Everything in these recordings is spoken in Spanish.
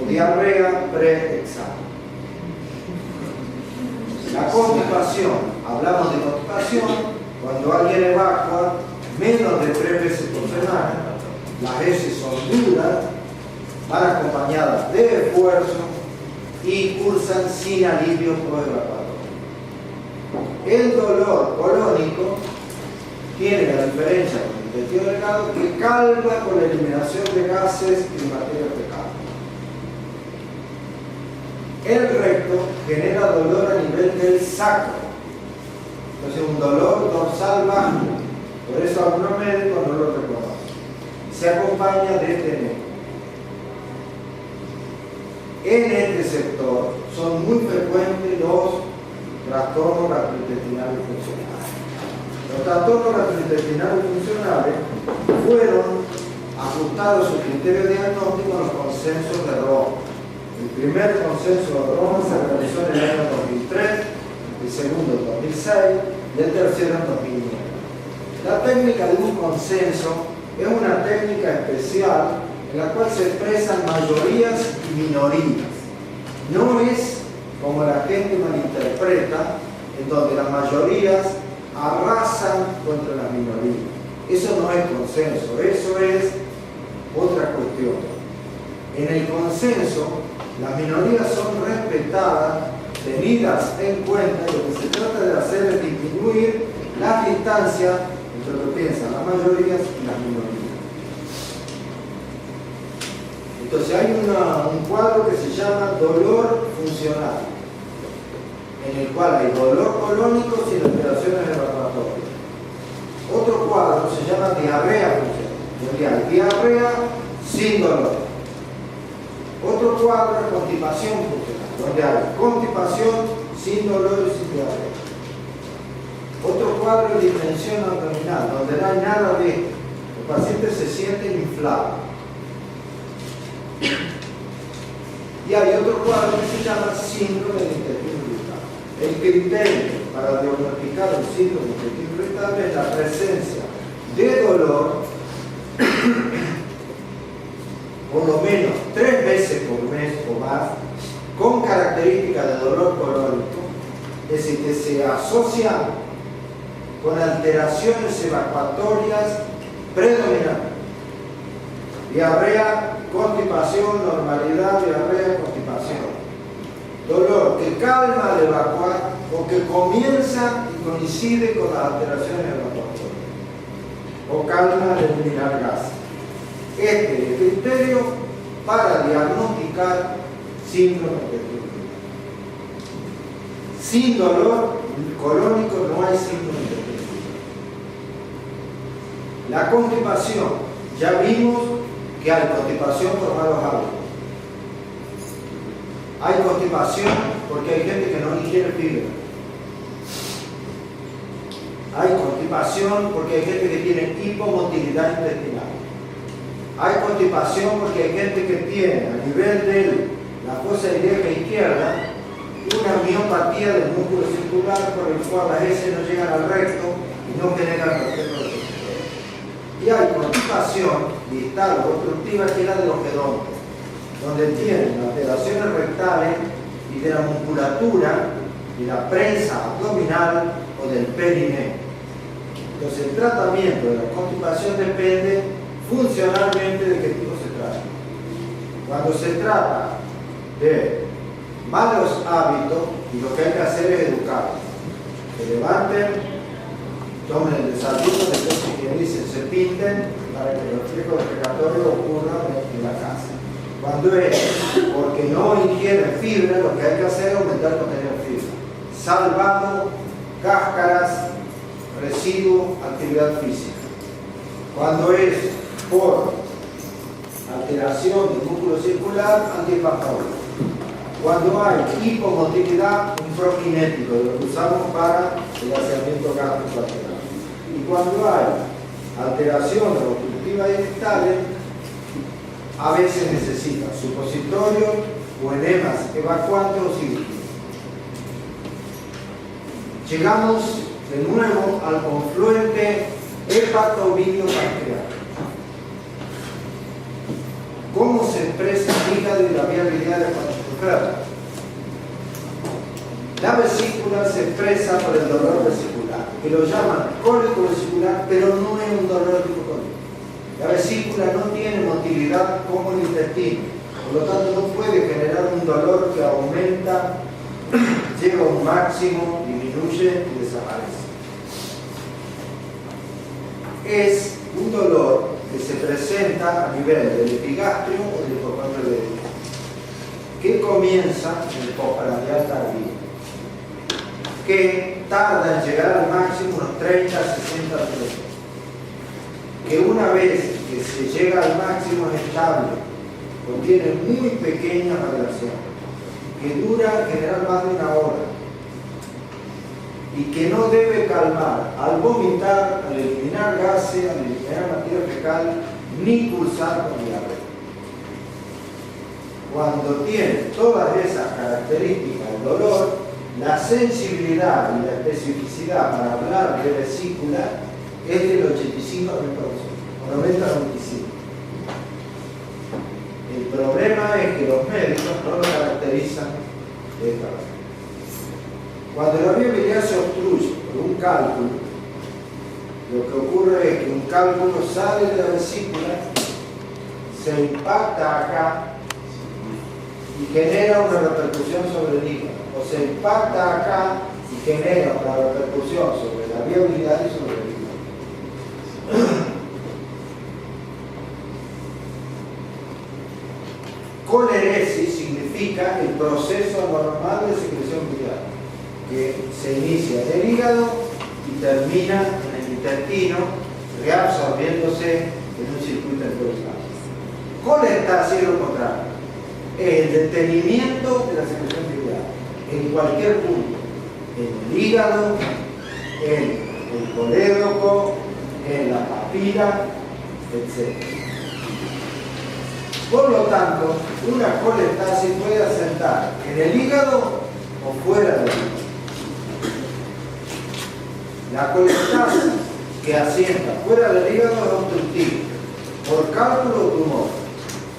o diarrea pre-examen. La constipación, hablamos de constipación cuando alguien evacua menos de 3 veces por semana, las heces son duras, van acompañadas de esfuerzo y cursan sin alivio postevacuatorio. El dolor colónico tiene la diferencia con el intestino delgado que calma con la eliminación de gases y materia fecal. El recto genera dolor a nivel del sacro, entonces un dolor dorsal bajo, por eso algunos médicos no lo reconocen. Se acompaña de teneo. En este sector son muy frecuentes los trastornos gastrointestinales funcionales. Los trastornos gastrointestinales funcionales fueron ajustados a su criterio diagnóstico en los consensos de Roma. El primer consenso de Roma se realizó en el año 2003, el segundo en 2006 y el tercero en 2009. La técnica de un consenso es una técnica especial en la cual se expresan mayorías y minorías. No es como la gente malinterpreta, en donde las mayorías arrasan contra las minorías. Eso no es consenso, eso es otra cuestión. En el consenso, las minorías son respetadas, tenidas en cuenta, y lo que se trata de hacer es disminuir las distancias entre lo que piensan las mayorías y las minorías. Entonces hay un cuadro que se llama dolor funcional, en el cual hay dolor colónico sin alteraciones evacuatorias. Otro cuadro se llama diarrea funcional, donde hay diarrea sin dolor. Otro cuadro es constipación funcional, donde hay constipación sin dolor y sin diarrea. Otro cuadro es distensión abdominal, donde no hay nada de esto. Los pacientes se sienten inflados. Y hay otro cuadro que se llama síndrome del intestino irritable. El criterio para diagnosticar el síndrome del intestino irritable es la presencia de dolor por lo menos 3 veces por mes o más, con características de dolor colónico, es decir, que se asocian con alteraciones evacuatorias predominantes. Diarrea, constipación, normalidad, diarrea, constipación. Dolor que calma al evacuar o que comienza y coincide con las alteraciones evacuatorias. O calma al eliminar gases. Este es el criterio para diagnosticar síndrome de intestino. Sin dolor colónico no hay síndrome de intestino. La constipación, ya vimos que hay constipación por malos hábitos. Hay constipación porque hay gente que no ingiere fibra. Hay constipación porque hay gente que tiene hipomotilidad intestinal. Hay constipación porque hay gente que tiene a nivel de la fosa ilíaca izquierda una miopatía del músculo circular por el cual las heces no llegan al recto y no generan reflejo de succión. Y hay constipación distal o obstructiva que es la de los gedontes, donde tienen alteraciones rectales y de la musculatura y la prensa abdominal o del perineo. Entonces el tratamiento de la constipación depende funcionalmente de qué tipo se trata. Cuando se trata de malos hábitos, y lo que hay que hacer es educarlos. Se levanten, tomen el desayuno, después si dicen, se pinten para que los reflejos respiratorios ocurran en la casa. Cuando es porque no ingieren fibra, lo que hay que hacer es aumentar el contenido de fibra, salvando cáscaras, residuos, actividad física. Cuando es por alteración del músculo circular, antiinflamatorio. Cuando hay hipomotilidad, un prokinético, lo que usamos para el vaciamiento gástrico lateral. Y cuando hay alteraciones obstructivas y distales, a veces necesita supositorios o enemas evacuantes o cirugía. Llegamos de nuevo al confluente hepatobilio-pancreático. ¿Cómo se expresa el hígado velocidad y la viabilidad de cuando se enferma. La vesícula se expresa por el dolor vesicular, que lo llaman cólico vesicular, pero no es un dolor tipo cólico. La vesícula no tiene motilidad como el intestino, por lo tanto no puede generar un dolor que aumenta, llega a un máximo, disminuye y desaparece. Es un dolor que se presenta a nivel del epigastrio o del hipocondrio, que comienza en el postprandial tardío, que tarda en llegar al máximo unos 30 a 60 minutos, que una vez que se llega al máximo es estable, contiene muy pequeñas variaciones, que dura en general más de una hora y que no debe calmar al vomitar, al eliminar gases, al eliminar materia fecal, ni cursar con diarrea. Cuando tiene todas esas características el dolor, la sensibilidad y la especificidad para hablar de vesícula es del 85 al 90%, o 90 al 95%. El problema es que los médicos no lo caracterizan de esta manera. Cuando la viabilidad se obstruye por un cálculo, lo que ocurre es que un cálculo sale de la vesícula, se impacta acá y genera una repercusión sobre el hígado, o se impacta acá y genera una repercusión sobre la viabilidad y sobre el hígado. Coleresis significa el proceso anormal de secreción biliar, que se inicia en el hígado y termina en el intestino, reabsorbiéndose en un circuito intestinal. Colestasia es lo contrario, es el detenimiento de la secreción biliar en cualquier punto, en el hígado, en el colédoco, en la papila, etc. Por lo tanto, una colestasis puede asentar en el hígado o fuera del hígado. La colestasis que asienta fuera del hígado es obstructiva, por cálculo o tumor.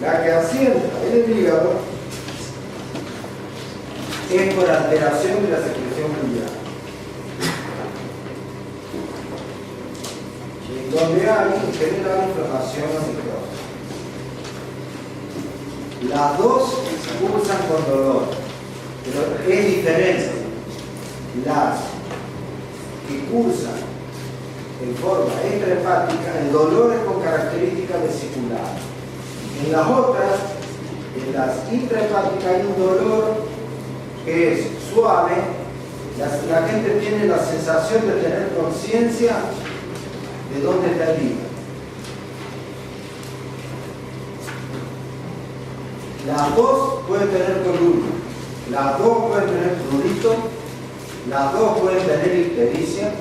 La que asienta en el hígado es por alteración de la secreción biliar. En donde hay en general inflamación o necrosis. Las dos cursan con dolor, pero es diferente. Las que cursan en forma extrahepática, el dolor es con características vesiculares. En las otras, en las intrahepáticas, hay un dolor que es suave. La gente tiene la sensación de tener conciencia de dónde está el hígado. Las dos pueden tener colurio, las dos pueden tener prurito, las dos pueden tener ictericia,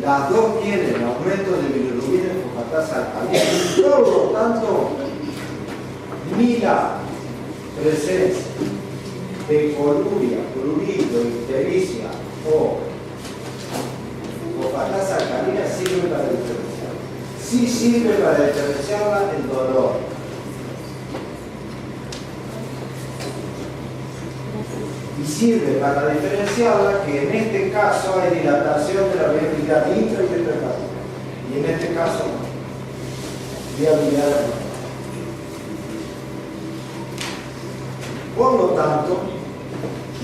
las dos tienen aumento de bilirrubina y fosfatasa alcalina. Por lo tanto, ni la presencia de coluria, prurito, ictericia o fosfatasa alcalina sirve para diferenciarla. Sí sirve para diferenciarla el dolor. Y sirve para diferenciarla que en este caso hay dilatación de la viabilidad intra y intrahepática, y en este caso no. Viabilidad no. Por lo tanto,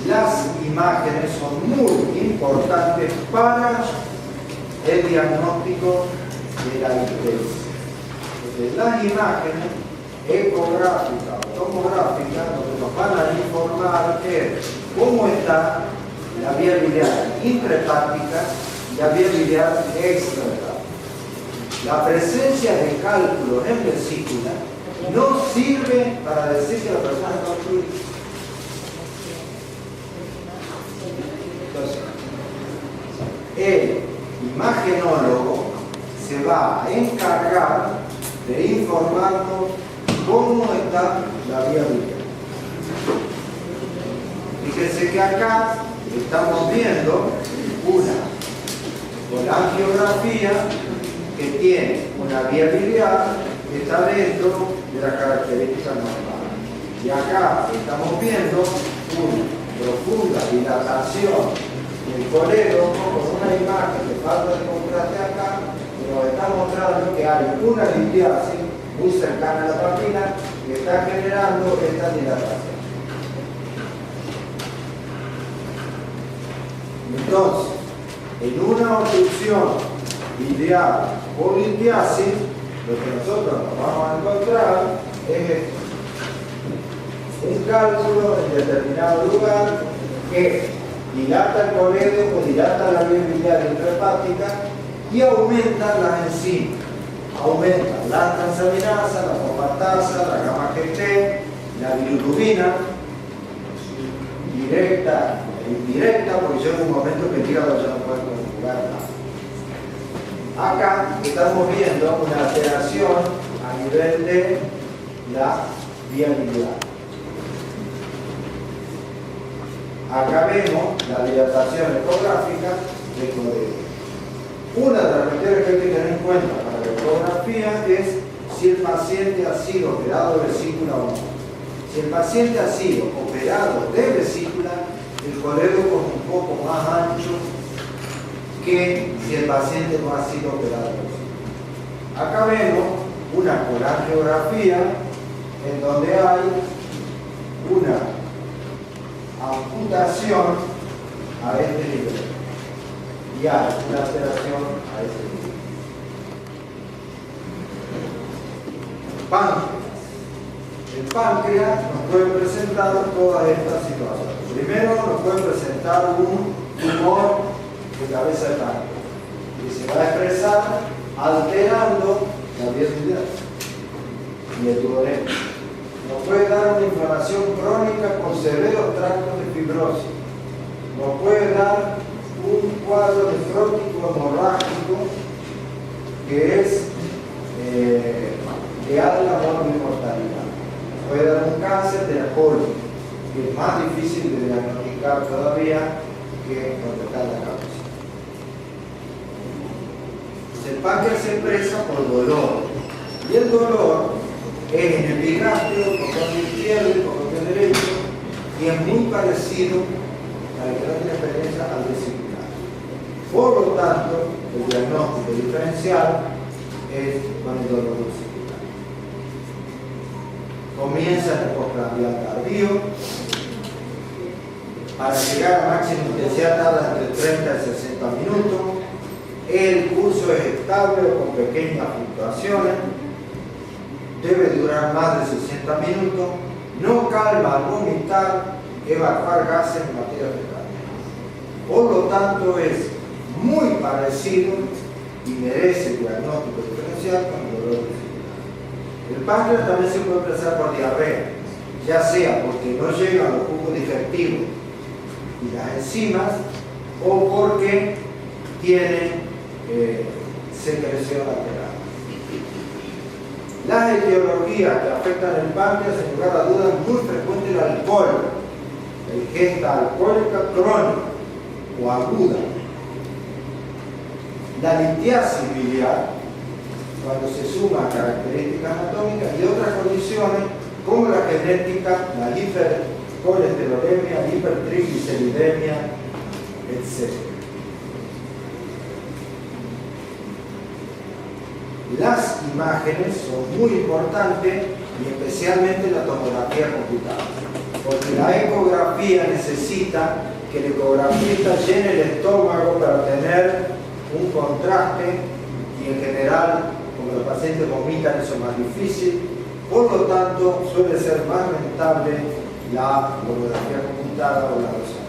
las imágenes son muy importantes para el diagnóstico de la ictericia. Entonces, las imágenes ecográficas o tomográficas donde nos van a informar cómo está la viabilidad intrahepática y la viabilidad extrahepática. La presencia de cálculos en vesícula no sirve para decir que la persona está obstruida. Entonces, el imagenólogo se va a encargar de informarnos cómo está la viabilidad. Fíjense que acá estamos viendo una colangiografía que tiene una viabilidad que está dentro de las características normales. Y acá estamos viendo una profunda dilatación del colédoco con una imagen de falta de contraste acá, que nos está mostrando que hay una litiasis muy cercana a la papila que está generando esta dilatación. Entonces, en una obstrucción ideal por litiasis, lo que nosotros nos vamos a encontrar es esto: un cálculo en determinado lugar que dilata el colédoco, dilata la vía biliar intrahepática y aumenta las enzimas. Aumentan la transaminasa, la fosfatasa, la gamma GT, la bilirrubina, directa e indirecta, porque llega un momento que el hígado ya no puede conjugar nada. Acá estamos viendo una alteración a nivel de la vía biliar. Acá vemos la dilatación ecográfica del colédoco. Una de las cuestiones que hay que tener en cuenta para la ecografía es si el paciente ha sido operado de vesícula o no. Si el paciente ha sido operado de vesícula, el colédoco es un poco más ancho que si el paciente no ha sido operado de vesícula. Acá vemos una colangiografía en donde hay una amputación a este nivel y hay una alteración a este nivel. Páncreas. El páncreas nos puede presentar todas estas situaciones. Primero nos puede presentar un tumor de cabeza de páncreas que se va a expresar alterando la vía biliar y el duodeno. Nos puede dar una inflamación crónica con severos tractos de fibrosis. Nos puede dar un cuadro nefrótico hemorrágico que es de alta mortalidad. Nos puede dar un cáncer de la colon, que es más difícil de diagnosticar todavía que donde está la cabeza. El páncreas se expresa por dolor, y el dolor es en el epigastrio, cordón izquierdo y cordón derecho, y es muy parecido al que no tiene experiencia al vesicular. Por lo tanto, el diagnóstico diferencial es con el dolor vesicular. Comienza el postprandial tardío. Para llegar a máxima intensidad tarda entre 30 y 60 minutos. El curso es estable o con pequeñas fluctuaciones. Debe durar más de 60 minutos. No calma al vomitar, evacuar gases en materia fecal. Por lo tanto, es muy parecido y merece diagnóstico diferencial con el dolor vesicular. El páncreas también se puede expresar por diarrea, ya sea porque no llegan los jugos digestivos y las enzimas, o porque tiene secreción lateral. Las etiologías que afectan el páncreas, en lugar a dudas, es muy frecuente el alcohol, la ingesta alcohólica crónica o aguda. La litiasis biliar, cuando se suman características anatómicas y otras condiciones como la genética, la hipercolesterolemia, la hipertrigliceridemia, etc. Las imágenes son muy importantes y especialmente la tomografía computada, porque la ecografía necesita que el ecografista llene el estómago para tener un contraste y en general, como los pacientes vomitan, eso es más difícil. Por lo tanto, suele ser más rentable la tomografía computada o la resonancia.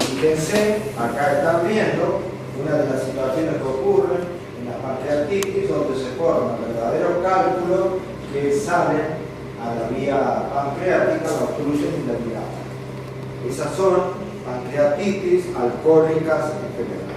Fíjense, acá están viendo una de las situaciones que ocurren en la pancreatitis, donde se forman verdaderos cálculos que salen a la vía pancreática, la obstruyen y la dilatan. Esas son pancreatitis alcohólicas en general.